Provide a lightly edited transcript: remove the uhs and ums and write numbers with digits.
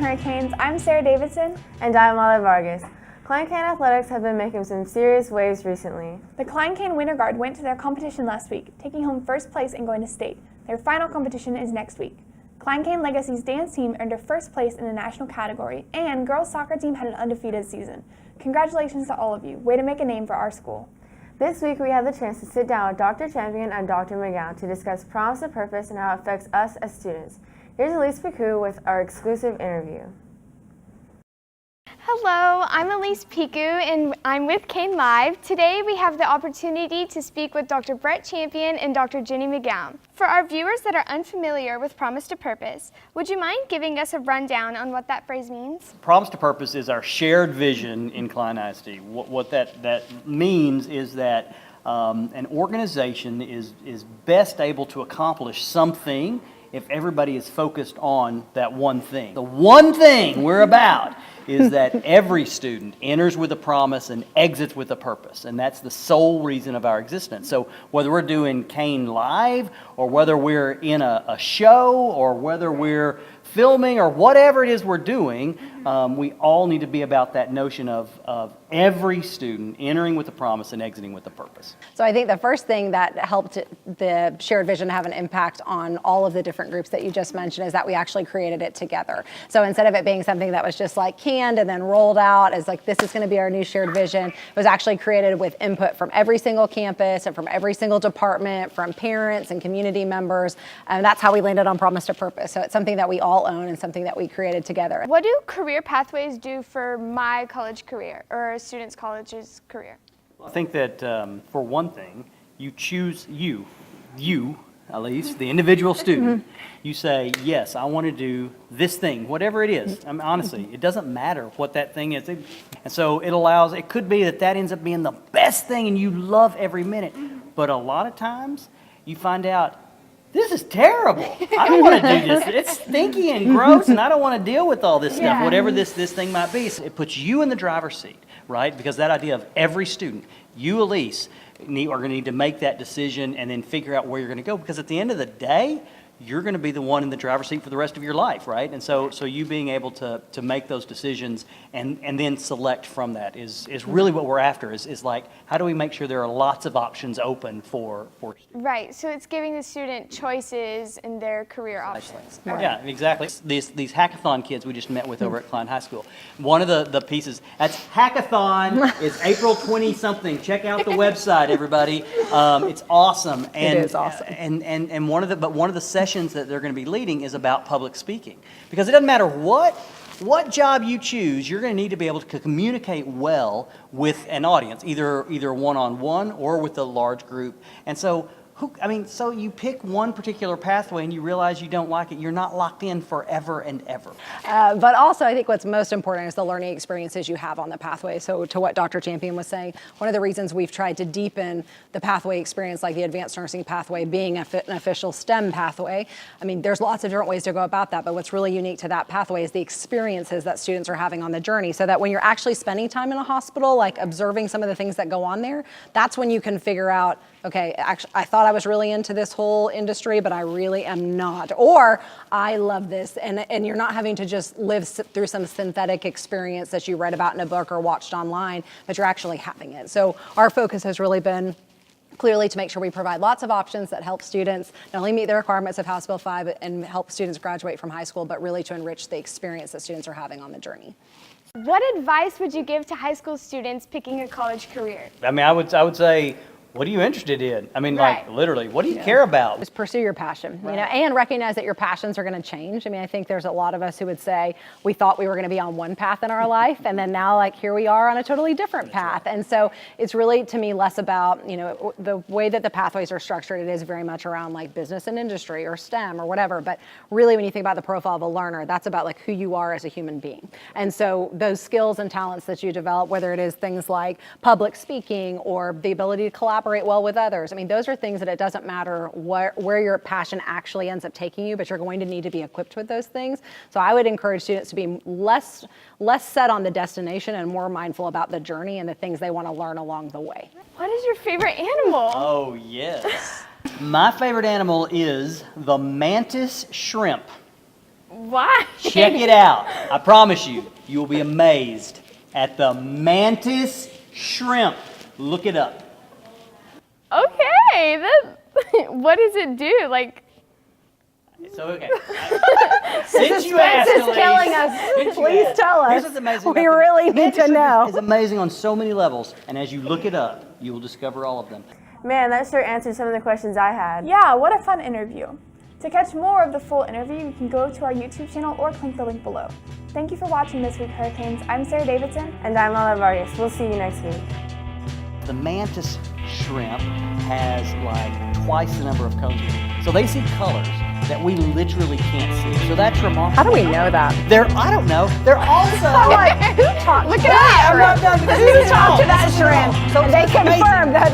Hurricanes. I'm Sarah Davidson. And I'm Molly Vargas. Klein Cain athletics have been making some serious waves recently. The Klein Cain Winter Guard went to their competition last week, taking home first place and going to state. Their final competition is next week. Klein Cain Legacy's dance team earned a first place in the national category, and girls soccer team had an undefeated season. Congratulations to all of you. Way to make a name for our school. This week we had the chance to sit down with Dr. Champion and Dr. McGowan to discuss Promise to Purpose and how it affects us as students. Here's Elise Picu with our exclusive interview. Hello, I'm Elise Picu and I'm with Cain Live. Today we have the opportunity to speak with Dr. Brett Champion and Dr. Jenny McGowan. For our viewers that are unfamiliar with Promise to Purpose, would you mind giving us a rundown on what that phrase means? Promise to Purpose is our shared vision in Klein ISD. What that means is that an organization is best able to accomplish something if everybody is focused on that one thing. The one thing we're about is that every student enters with a promise and exits with a purpose, and that's the sole reason of our existence. So whether we're doing Cain Live, or whether we're in a show, or whether we're filming, or whatever it is we're doing, we all need to be about that notion of every student entering with a promise and exiting with a purpose. So I think the first thing that helped the shared vision have an impact on all of the different groups that you just mentioned is that we actually created it together. So instead of it being something that was just like canned and then rolled out as like this is going to be our new shared vision, it was actually created with input from every single campus and from every single department, from parents and community members, and that's how we landed on Promise to Purpose. So it's something that we all own and something that we created together. What do career pathways do for my college career or a student's college's career? I think that for one thing, you choose you, Elise, the individual student. You say, yes, I want to do this thing, whatever it is. I mean, honestly, it doesn't matter what that thing is. And so it could be that ends up being the best thing and you love every minute. But a lot of times you find out, this is terrible. I don't want to do this. It's stinky and gross, and I don't want to deal with all this stuff, whatever this thing might be. So it puts you in the driver's seat, right? Because that idea of every student, you, Elise, are going to need to make that decision and then figure out where you're going to go. Because at the end of the day, you're going to be the one in the driver's seat for the rest of your life, right? And so you being able to make those decisions and then select from that is really what we're after, is like, how do we make sure there are lots of options open for students? Right, so it's giving the student choices in their career options. Yeah, exactly. These hackathon kids we just met with over at Klein High School, one of the pieces, that's hackathon, is April 20-something. Check out the website, everybody. It's awesome. And, it is awesome. And one of the sessions that they're going to be leading is about public speaking. Because it doesn't matter what job you choose, you're going to need to be able to communicate well with an audience, either one-on-one or with a large group. And so so you pick one particular pathway and you realize you don't like it, you're not locked in forever and ever. But also I think what's most important is the learning experiences you have on the pathway. So to what Dr. Champion was saying, one of the reasons we've tried to deepen the pathway experience, like the advanced nursing pathway being an official STEM pathway, I mean, there's lots of different ways to go about that, but what's really unique to that pathway is the experiences that students are having on the journey, so that when you're actually spending time in a hospital, like observing some of the things that go on there, that's when you can figure out, okay, actually, I thought I was really into this whole industry, but I really am not. Or I love this, and you're not having to just live through some synthetic experience that you read about in a book or watched online, but you're actually having it. So our focus has really been clearly to make sure we provide lots of options that help students not only meet the requirements of House Bill 5 and help students graduate from high school, but really to enrich the experience that students are having on the journey. What advice would you give to high school students picking a college career? I mean, I would say, what are you interested in? I mean, Right. like, literally, what do you care about? Just pursue your passion, you know, and recognize that your passions are going to change. I mean, I think there's a lot of us who would say we thought we were going to be on one path in our life, and then now, like, here we are on a totally different path. And so it's really, to me, less about, you know, the way that the pathways are structured. It is very much around like business and industry or STEM or whatever. But really, when you think about the profile of a learner, that's about like who you are as a human being. And so those skills and talents that you develop, whether it is things like public speaking or the ability to collaborate well with others. I mean, those are things that it doesn't matter where your passion actually ends up taking you, but you're going to need to be equipped with those things. So I would encourage students to be less set on the destination and more mindful about the journey and the things they want to learn along the way. What is your favorite animal? Oh, yes. My favorite animal is the mantis shrimp. Why? Check it out. I promise you, you will be amazed at the mantis shrimp. Look it up. Okay, what does it do? Like, So, okay. Since you asked, Suspense is Elise, killing us. since you Please asked, tell us. Here's what's amazing We about the really need mantis to shrimp know. is amazing on so many levels, and as you look it up, you will discover all of them. Man, that sure answered some of the questions I had. Yeah, what a fun interview. To catch more of the full interview, you can go to our YouTube channel or click the link below. Thank you for watching This Week Hurricanes. I'm Sarah Davidson. And I'm Lala Vargas. We'll see you next week. The mantis shrimp has like twice the number of cones. So they see colors that we literally can't see. So that's remarkable. How do we know that? I don't know. They're also Who talked look to at that that. shrimp? Who talked to that shrimp? So And they it's amazing. confirmed that